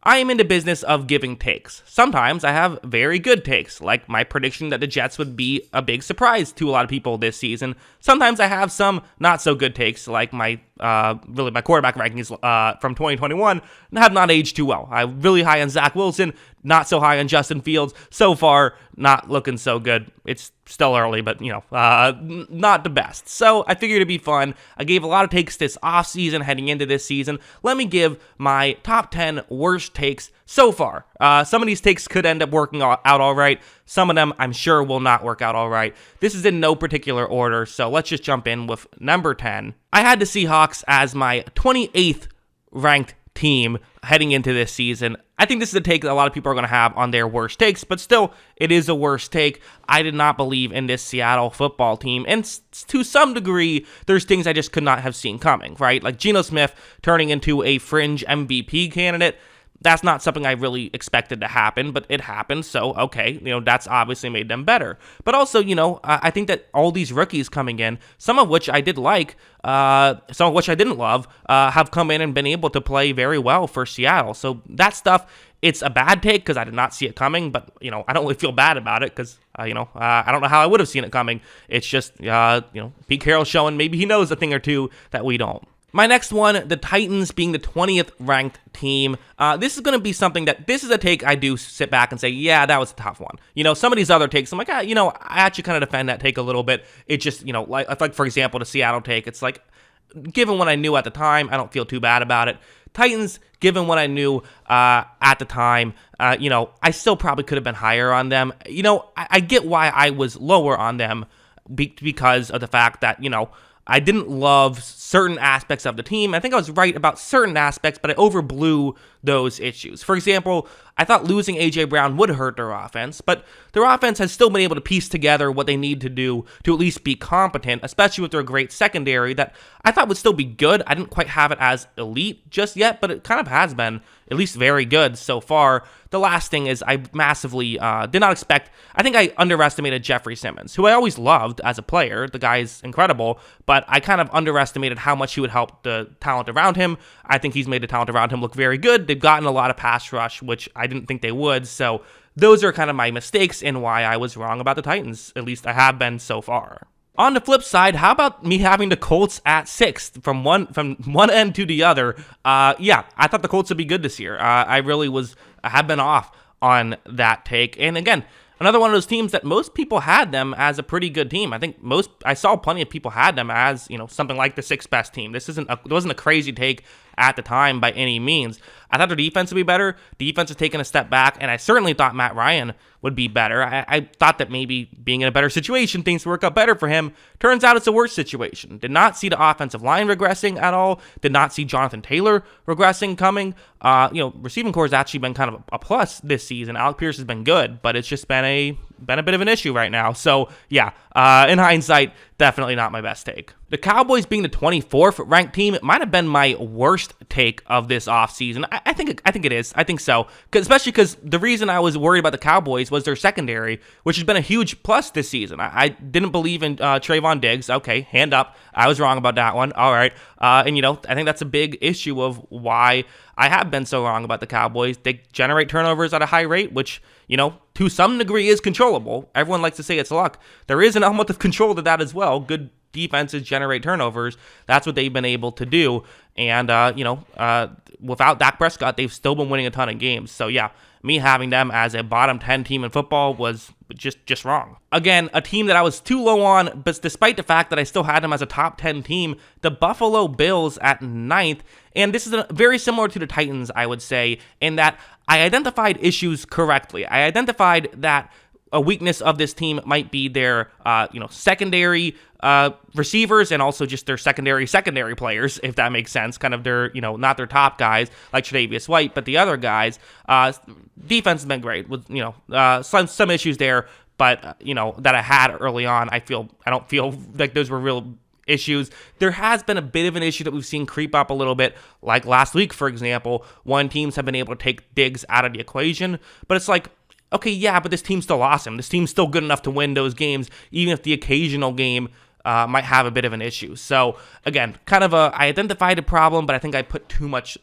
I am in the business of giving takes. Sometimes I have very good takes, like my prediction that the Jets would be a big surprise to a lot of people this season. Sometimes I have some not so good takes, like my quarterback rankings from 2021 have not aged too well. I'm really high on Zach Wilson, not so high on Justin Fields. So far, not looking so good. It's still early, but, not the best. So I figured it'd be fun. I gave a lot of takes this offseason heading into this season. Let me give my top 10 worst takes so far. Some of these takes could end up working out all right. Some of them, I'm sure, will not work out all right. This is in no particular order, so let's just jump in with number 10. I had the Seahawks as my 28th ranked team heading into this season. I think this is a take that a lot of people are going to have on their worst takes, but still, it is a worst take. I did not believe in this Seattle football team, and to some degree, there's things I just could not have seen coming, right? Like Geno Smith turning into a fringe MVP candidate. That's not something I really expected to happen, but it happened, so okay, that's obviously made them better. But also, I think that all these rookies coming in, some of which I did like, some of which I didn't love, have come in and been able to play very well for Seattle. So that stuff, it's a bad take because I did not see it coming, but, I don't really feel bad about it because, I don't know how I would have seen it coming. It's just, Pete Carroll showing maybe he knows a thing or two that we don't. My next one, the Titans being the 20th ranked team. This is going to be something this is a take I do sit back and say, yeah, that was a tough one. Some of these other takes, I'm like, I actually kind of defend that take a little bit. It just, like for example, the Seattle take, it's like, given what I knew at the time, I don't feel too bad about it. Titans, given what I knew at the time, I still probably could have been higher on them. I get why I was lower on them because of the fact that, I didn't love certain aspects of the team. I think I was right about certain aspects, but I overblew those issues. For example, I thought losing A.J. Brown would hurt their offense, but their offense has still been able to piece together what they need to do to at least be competent, especially with their great secondary that I thought would still be good. I didn't quite have it as elite just yet, but it kind of has been at least very good so far. The last thing is I massively did not expect, I think I underestimated Jeffrey Simmons, who I always loved as a player. The guy's incredible, but I kind of underestimated how much he would help the talent around him. I think he's made the talent around him look very good. They've gotten a lot of pass rush, which I didn't think they would, so those are kind of my mistakes and why I was wrong about the Titans. At least I have been so far. On the flip side, how about me having the Colts at 6th from one end to the other? Yeah, I thought the Colts would be good this year. I have been off on that take. And again, another one of those teams that most people had them as a pretty good team. I think I saw plenty of people had them as, something like the 6th best team. This wasn't a crazy take at the time by any means. I thought their defense would be better. Defense has taken a step back, and I certainly thought Matt Ryan would be better. I thought that maybe being in a better situation, things would work out better for him. Turns out it's a worse situation. Did not see the offensive line regressing at all. Did not see Jonathan Taylor regressing coming. Receiving core has actually been kind of a plus this season. Alec Pierce has been good, but it's just been a bit of an issue right now. So yeah, in hindsight, definitely not my best take. The Cowboys being the 24th ranked team, it might have been my worst take of this offseason. I think it is. I think so. Especially because the reason I was worried about the Cowboys was their secondary, which has been a huge plus this season. I didn't believe in Trayvon Diggs. Okay, hand up. I was wrong about that one. All right. I think that's a big issue of why I have been so wrong about the Cowboys. They generate turnovers at a high rate, which, to some degree is controllable. Everyone likes to say it's luck. There is an element of control to that as well. Good defenses generate turnovers. That's what they've been able to do. And, without Dak Prescott, they've still been winning a ton of games. So, yeah, me having them as a bottom 10 team in football was just wrong. Again, a team that I was too low on, but despite the fact that I still had them as a top 10 team, the Buffalo Bills at 9th. And this is very similar to the Titans, I would say, in that I identified issues correctly. I identified that a weakness of this team might be their, secondary receivers and also just their secondary players, if that makes sense. Kind of their, not their top guys like Tre'Davious White, but the other guys. Defense has been great with, some issues there, but, that I had early on. I don't feel like those were real issues. There has been a bit of an issue that we've seen creep up a little bit, like last week, for example, when teams have been able to take Diggs out of the equation, but it's like, okay, yeah, but this team's still awesome. This team's still good enough to win those games, even if the occasional game might have a bit of an issue. So again, I identified a problem, but I think I put too much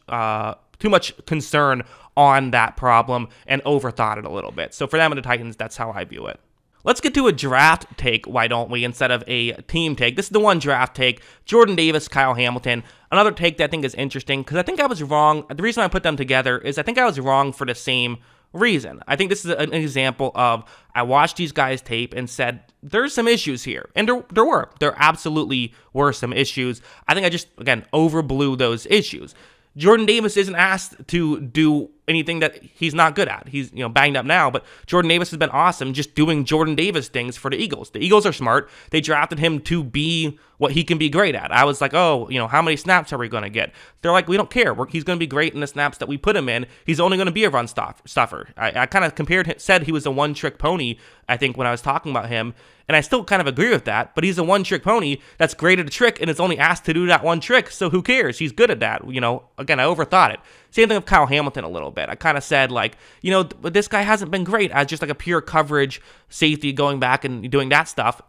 concern on that problem and overthought it a little bit. So for them and the Titans, that's how I view it. Let's get to a draft take, why don't we, instead of a team take. This is the one draft take. Jordan Davis, Kyle Hamilton. Another take that I think is interesting, because I think I was wrong. The reason I put them together is I think I was wrong for the same reason. I think this is an example of, I watched these guys tape and said, there's some issues here. And there absolutely were some issues. I think I just, again, overblew those issues. Jordan Davis isn't asked to do anything that he's not good at. He's, banged up now, but Jordan Davis has been awesome just doing Jordan Davis things for the Eagles. The Eagles are smart. They drafted him to be what he can be great at. I was like, oh, how many snaps are we going to get? They're like, we don't care. He's going to be great in the snaps that we put him in. He's only going to be a run stuffer. I kind of said he was a one-trick pony, I think, when I was talking about him. And I still kind of agree with that, but he's a one-trick pony that's great at a trick and is only asked to do that one trick, so who cares? He's good at that. Again, I overthought it. Same thing with Kyle Hamilton a little bit. I kind of said, this guy hasn't been great as just like a pure coverage safety going back and doing that stuff.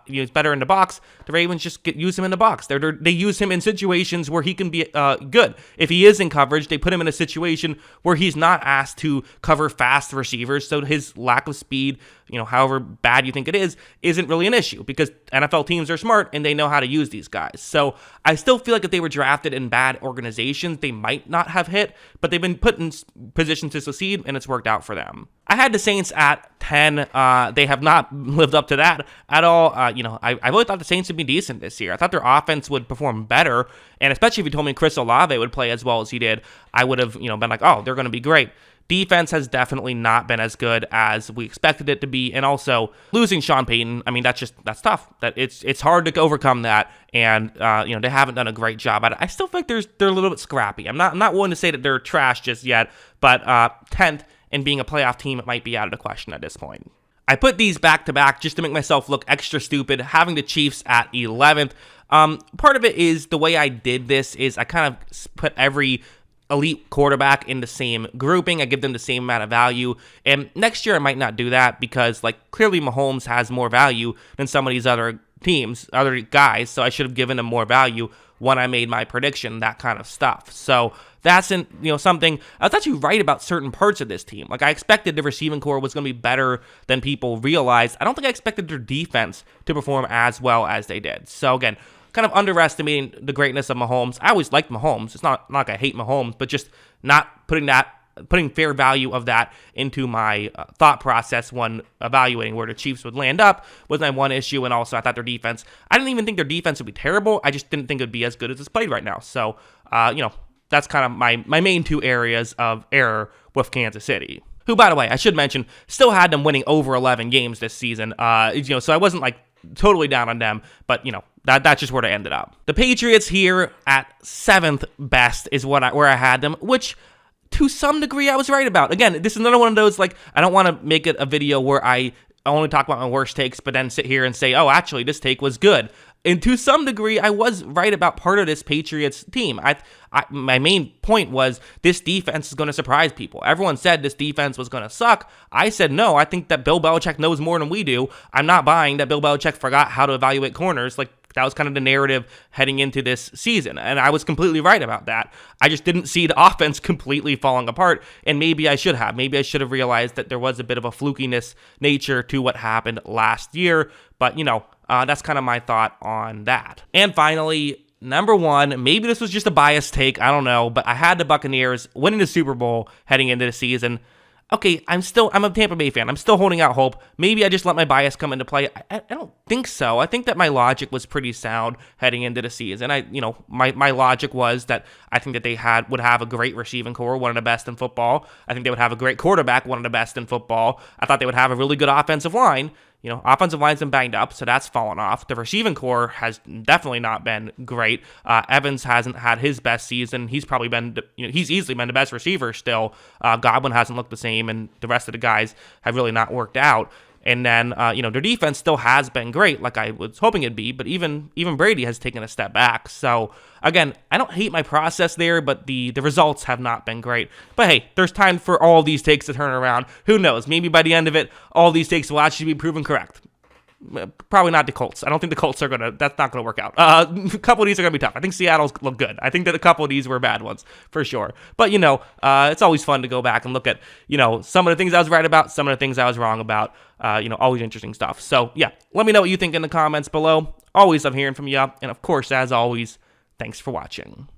He's better in the box. The Ravens just use him in the box. They use him in situations where he can be good. If he is in coverage, they put him in a situation where he's not asked to cover fast receivers, so his lack of speed, however bad you think it is, isn't really an issue, because NFL teams are smart and they know how to use these guys. So I still feel like if they were drafted in bad organizations, they might not have hit, but they've been put in positions to succeed and it's worked out for them. I had the Saints at 10. They have not lived up to that at all. I really thought the Saints would be decent this year. I thought their offense would perform better, and especially if you told me Chris Olave would play as well as he did, I would have, been like, oh, they're going to be great. Defense has definitely not been as good as we expected it to be, and also losing Sean Payton, that's tough. That it's hard to overcome that, and they haven't done a great job at it. I still think they're a little bit scrappy. I'm not willing to say that they're trash just yet, but 10th and being a playoff team, it might be out of the question at this point. I put these back to back just to make myself look extra stupid, having the Chiefs at 11th. Part of it is the way I did this is I kind of put every elite quarterback in the same grouping. I give them the same amount of value. And next year I might not do that because clearly Mahomes has more value than some of these other teams, other guys. So I should have given him more value when I made my prediction, that kind of stuff. So that's something. I was actually right about certain parts of this team. I expected the receiving core was going to be better than people realized. I don't think I expected their defense to perform as well as they did. So again, kind of underestimating the greatness of Mahomes. I always liked Mahomes. It's not like I hate Mahomes, but just not putting fair value of that into my thought process when evaluating where the Chiefs would land up was my one issue. And also I thought their defense, I didn't even think their defense would be terrible. I just didn't think it would be as good as it's played right now. So, that's kind of my main two areas of error with Kansas City, who, by the way, I should mention, still had them winning over 11 games this season. So I wasn't totally down on them, but that's just where they ended up. The Patriots here at 7th best is where I had them, which to some degree I was right about. Again, this is another one of those, I don't want to make it a video where I only talk about my worst takes, but then sit here and say, oh, actually, this take was good. And to some degree, I was right about part of this Patriots team. My main point was this defense is going to surprise people. Everyone said this defense was going to suck. I said, no, I think that Bill Belichick knows more than we do. I'm not buying that Bill Belichick forgot how to evaluate corners. That was kind of the narrative heading into this season, and I was completely right about that. I just didn't see the offense completely falling apart, and maybe I should have. Maybe I should have realized that there was a bit of a flukiness nature to what happened last year, but, that's kind of my thought on that. And finally, number one, maybe this was just a biased take, I don't know, but I had the Buccaneers winning the Super Bowl heading into the season. Okay, I'm a Tampa Bay fan. I'm still holding out hope. Maybe I just let my bias come into play. I don't think so. I think that my logic was pretty sound heading into the season. My logic was that I think that they would have a great receiving core, one of the best in football. I think they would have a great quarterback, one of the best in football. I thought they would have a really good offensive line. Offensive line's been banged up, so that's fallen off. The receiving core has definitely not been great. Evans hasn't had his best season. He's probably been, he's easily been the best receiver still. Godwin hasn't looked the same, and the rest of the guys have really not worked out. And then, their defense still has been great, like I was hoping it'd be, but even Brady has taken a step back. So, again, I don't hate my process there, but the results have not been great. But hey, there's time for all these takes to turn around. Who knows? Maybe by the end of it, all these takes will actually be proven correct. Probably not the Colts. I don't think the Colts that's not gonna work out. A couple of these are gonna be tough. I think Seattle's look good. I think that a couple of these were bad ones for sure. But it's always fun to go back and look at some of the things I was right about, some of the things I was wrong about. Always interesting stuff. So yeah, let me know what you think in the comments below. Always love hearing from you. And of course, as always, thanks for watching.